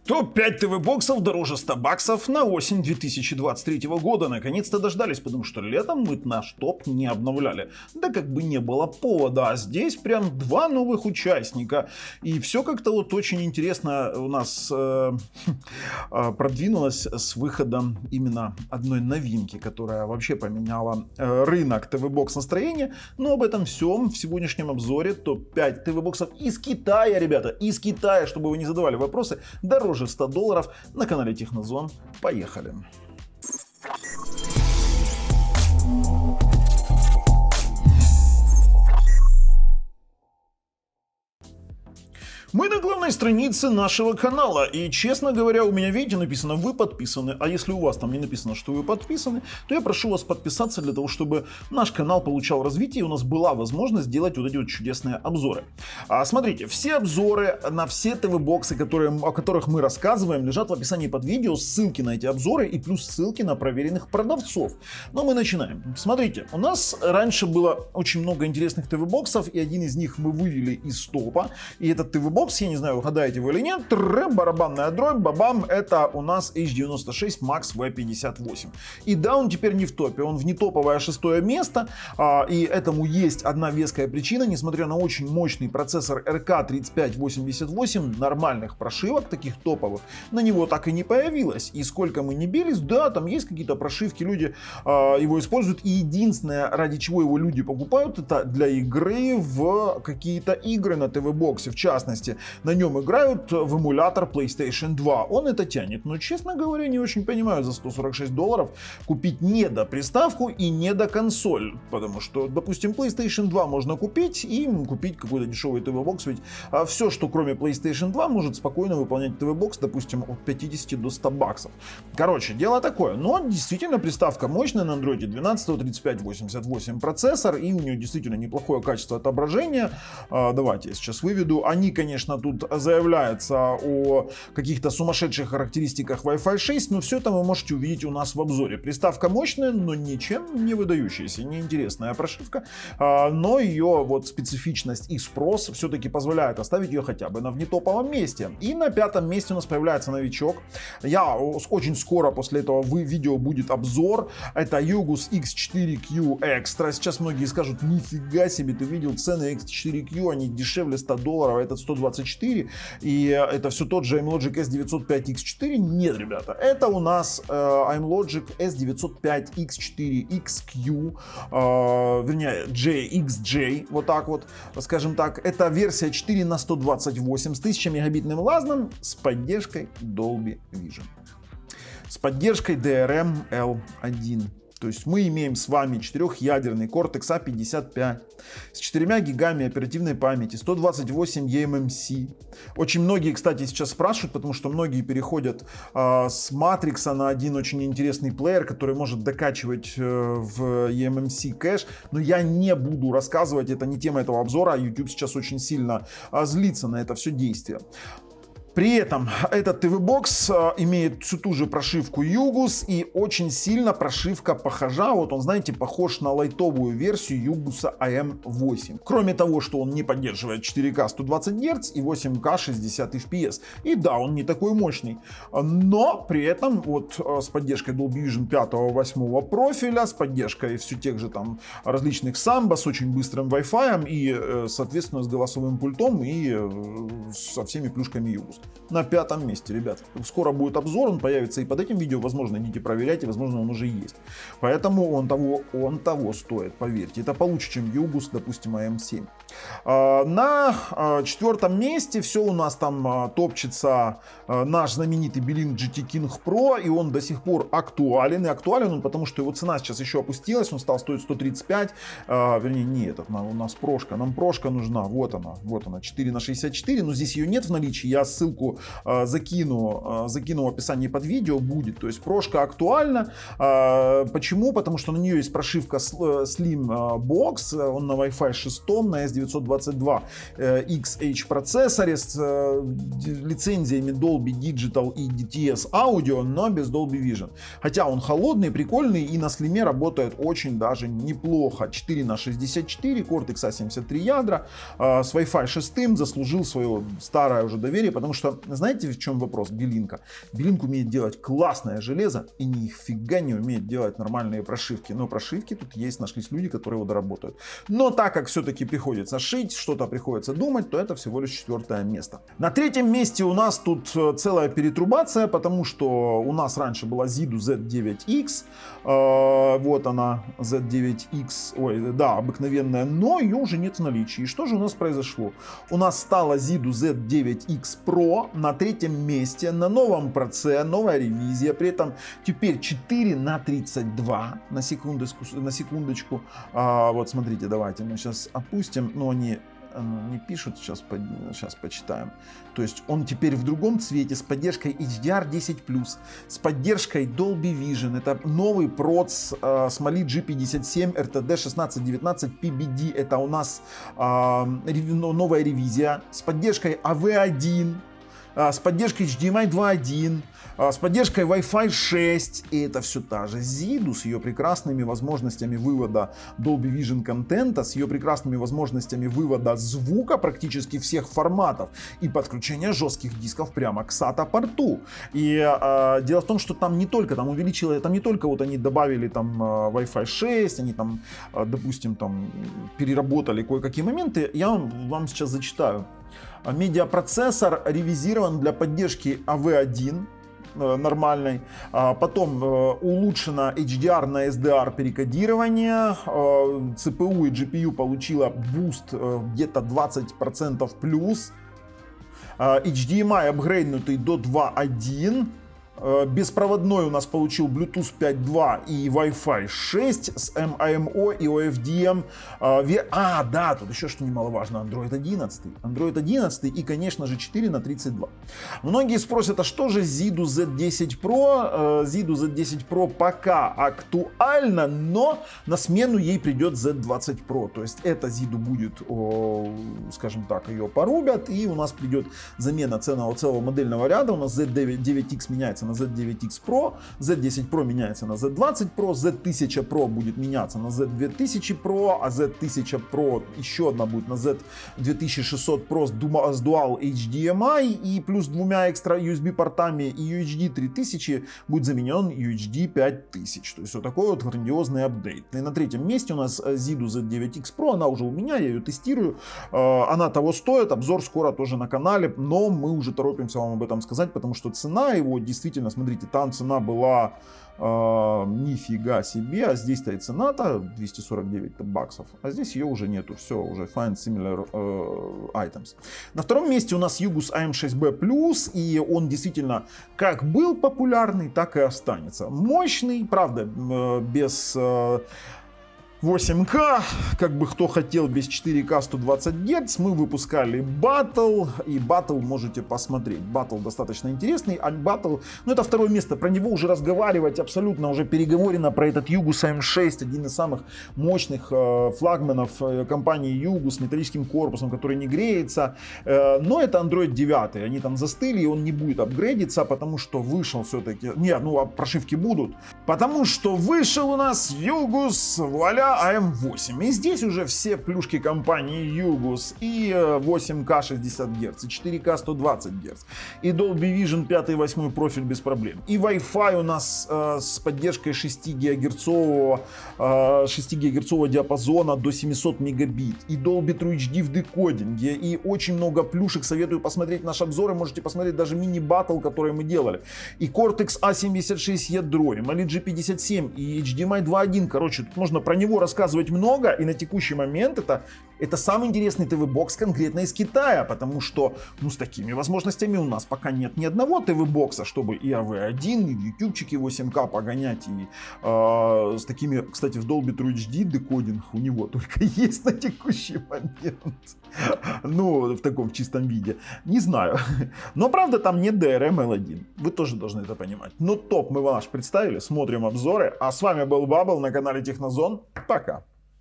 Топ-5 ТВ-боксов дороже 100 баксов на осень 2023 года. Наконец-то дождались, потому что летом мы наш топ не обновляли. Да как бы не было повода, а здесь прям два новых участника. И все как-то вот очень интересно у нас продвинулось с выходом именно одной новинки, которая вообще поменяла рынок ТВ-бокс настроения. Но об этом всем в сегодняшнем обзоре. Топ-5 ТВ-боксов из Китая, ребята, из Китая, чтобы вы не задавали вопросы, дороже $100 на канале Технозон. Поехали! Мы на главной странице нашего канала, и, честно говоря, у меня, видите, написано «Вы подписаны», а если у вас там не написано, что вы подписаны, то я прошу вас подписаться для того, чтобы наш канал получал развитие, и у нас была возможность делать вот эти вот чудесные обзоры. Смотрите, все обзоры на все ТВ-боксы, о которых мы рассказываем, лежат в описании под видео, ссылки на эти обзоры и плюс ссылки на проверенных продавцов. Но мы начинаем. Смотрите, у нас раньше было очень много интересных ТВ-боксов, и один из них мы вывели из топа, и этот ТВ-бокс, я не знаю, угадаете вы или нет, барабанная дробь, бабам, это у нас H96 Max V58. И да, он теперь не в топе, он в нетоповое 6-е место, и этому есть одна веская причина, несмотря на очень мощный процессор RK3588, нормальных прошивок, таких топовых, на него так и не появилось. И сколько мы не бились, да, там есть какие-то прошивки, люди его используют, и единственное, ради чего его люди покупают, это для игры в какие-то игры на ТВ-боксе, в частности. На нем играют в эмулятор PlayStation 2. Он это тянет. Но, честно говоря, не очень понимаю за $146 купить недоприставку и недоконсоль. Потому что, допустим, PlayStation 2 можно купить и купить какой-то дешевый ТВ-бокс. Ведь все, что кроме PlayStation 2, может спокойно выполнять ТВ-бокс, допустим, от 50 до 100 баксов. Короче, дело такое. Но действительно приставка мощная на Android 12 3588 процессор. И у нее действительно неплохое качество отображения. Давайте я сейчас выведу. Они, конечно, тут заявляется о каких-то сумасшедших характеристиках Wi-Fi 6, но все это вы можете увидеть у нас в обзоре. Приставка мощная, но ничем не выдающаяся, неинтересная прошивка, но ее вот специфичность и спрос все-таки позволяет оставить ее хотя бы на внетоповом месте. И на 5-м месте у нас появляется новичок. Очень скоро после этого видео будет обзор. Это Yugus X4Q Extra. Сейчас многие скажут: нифига себе, ты видел цены X4Q, они дешевле $100, этот 124, и это все тот же iMlogic S905X4. Нет, ребята, это у нас iMlogic S905X4XQ, вернее JXJ, вот так вот, скажем так. Это версия 4 на 128 с 1000 мегабитным лазером с поддержкой Dolby Vision, с поддержкой DRM-L1. То есть мы имеем с вами 4-ядерный Cortex A55 с 4 гигами оперативной памяти, 128 eMMC. Очень многие, кстати, сейчас спрашивают, потому что многие переходят с Matrix на один очень интересный плеер, который может докачивать в eMMC кэш. Но я не буду рассказывать, это не тема этого обзора, а YouTube сейчас очень сильно злится на это все действие. При этом этот ТВ-бокс имеет всю ту же прошивку Yugus и очень сильно прошивка похожа. Вот он, знаете, похож на лайтовую версию Yugus AM8. Кроме того, что он не поддерживает 4К 120 Гц и 8К 60 FPS. И да, он не такой мощный. Но при этом вот с поддержкой Dolby Vision 5-8 профиля, с поддержкой все тех же там различных Samba, с очень быстрым Wi-Fi и, соответственно, с голосовым пультом и со всеми плюшками Yugus. На 5-м месте, ребят. Скоро будет обзор, он появится и под этим видео. Возможно, идите проверяйте, возможно, он уже есть. Поэтому он того стоит, поверьте. Это получше, чем Yugus, допустим, AM7. На 4-м месте все у нас там топчется наш знаменитый Belink GT King Pro, и он до сих пор актуален. И актуален он потому, что его цена сейчас еще опустилась, он стал стоить 135. Вернее, не этот, у нас прошка. Нам прошка нужна, вот она, 4 на 64, но здесь ее нет в наличии. Я ссылку закину в описании под видео, будет. То есть прошка актуальна. Почему? Потому что на нее есть прошивка Slim Box, он на Wi-Fi 6, на S922 XH процессоре с лицензиями Dolby Digital и DTS Audio, но без Dolby Vision. Хотя он холодный, прикольный и на слиме работает очень даже неплохо. 4 на 64, Cortex A73 ядра, с Wi-Fi 6 заслужил свое старое уже доверие, потому что что, знаете, в чем вопрос? Белинка. Белинка умеет делать классное железо и нифига не умеет делать нормальные прошивки. Но прошивки тут есть, нашлись люди, которые его доработают. Но так как все-таки приходится шить, что-то приходится думать, то это всего лишь 4-е место. На 3-м месте у нас тут целая перетрубация, потому что у нас раньше была ZIDU Z9X. Вот она, Z9X, ой, да, обыкновенная, но ее уже нет в наличии. И что же у нас произошло? У нас стала ZIDU Z9X Pro на 3-м месте, на новом проце, новая ревизия, при этом теперь 4/32, на секундочку. Вот смотрите, давайте мы сейчас опустим, но они не пишут, сейчас почитаем. То есть он теперь в другом цвете с поддержкой HDR10+, с поддержкой Dolby Vision. Это новый проц Mali G57 RTD1619 PBD. Это у нас новая ревизия с поддержкой AV1, с поддержкой HDMI 2.1, с поддержкой Wi-Fi 6. И это все та же ZIDU с ее прекрасными возможностями вывода Dolby Vision контента, с ее прекрасными возможностями вывода звука практически всех форматов и подключения жестких дисков прямо к SATA порту. И дело в том, что там не только, там увеличили, там не только вот они добавили там Wi-Fi 6, они там, допустим, там переработали кое-какие моменты. Я вам сейчас зачитаю. Медиапроцессор ревизирован для поддержки AV1 нормальной, потом улучшено HDR на SDR перекодирование, CPU и GPU получила буст где-то 20% плюс, HDMI апгрейднутый до 2.1, беспроводной у нас получил Bluetooth 5.2 и Wi-Fi 6 с MIMO и OFDM. Да, тут еще что немаловажно, Android 11. Android 11 и, конечно же, 4/32. Многие спросят, а что же ZIDU Z10 Pro? ZIDU Z10 Pro пока актуально, но на смену ей придет Z20 Pro. То есть эта ZIDU будет, скажем так, ее порубят, и у нас придет замена целого модельного ряда. У нас Z9X меняется на Z9X Pro, Z10 Pro меняется на Z20 Pro, Z1000 Pro будет меняться на Z2000 Pro, а Z1000 Pro еще одна будет на Z2600 Pro с Dual HDMI и плюс 2 экстра USB портами, и UHD 3000 будет заменен UHD 5000. То есть вот такой вот грандиозный апдейт. И на 3-м месте у нас ZIDU Z9X Pro, она уже у меня, я ее тестирую, она того стоит, обзор скоро тоже на канале, но мы уже торопимся вам об этом сказать, потому что цена его действительно, смотрите, там цена была нифига себе, а здесь-то и цена-то 249 баксов, а здесь ее уже нету, все, уже find similar items. На 2-м месте у нас Yugus AM6B+, и он действительно как был популярный, так и останется. Мощный, правда, без 8К, как бы кто хотел, без 4К 120 Гц. Мы выпускали Battle, и Battle можете посмотреть. Battle достаточно интересный, а Battle, ну это 2-е место, про него уже разговаривать абсолютно уже переговорено, про этот Yugus AM6, один из самых мощных флагманов компании Yugus с металлическим корпусом, который не греется. Но это Android 9, они там застыли, и он не будет апгрейдиться, потому что вышел все-таки, нет, ну а прошивки будут, потому что вышел у нас Yugus, вуаля, AM8. И здесь уже все плюшки компании Yugus. И 8К 60 Гц, и 4К 120 Гц, и Dolby Vision 5 и 8 профиль без проблем. И Wi-Fi у нас с поддержкой 6 ГГц диапазона до 700 мегабит. И Dolby True HD в декодинге. И очень много плюшек. Советую посмотреть наши обзоры. Можете посмотреть даже мини-баттл, который мы делали. И Cortex A76 ядро, и Mali G57, и HDMI 2.1. Короче, тут можно про него рассказывать много, и на текущий момент это самый интересный ТВ-бокс конкретно из Китая, потому что, ну, с такими возможностями у нас пока нет ни одного ТВ-бокса, чтобы и AV1, и в ютубчике 8К погонять, и с такими, кстати, в Dolby True HD декодинг у него только есть на текущий момент. Ну, в таком чистом виде. Не знаю. Но, правда, там нет DRM L1. Вы тоже должны это понимать. Но топ мы ваш представили, смотрим обзоры. А с вами был Бабл на канале Технозон. Пока.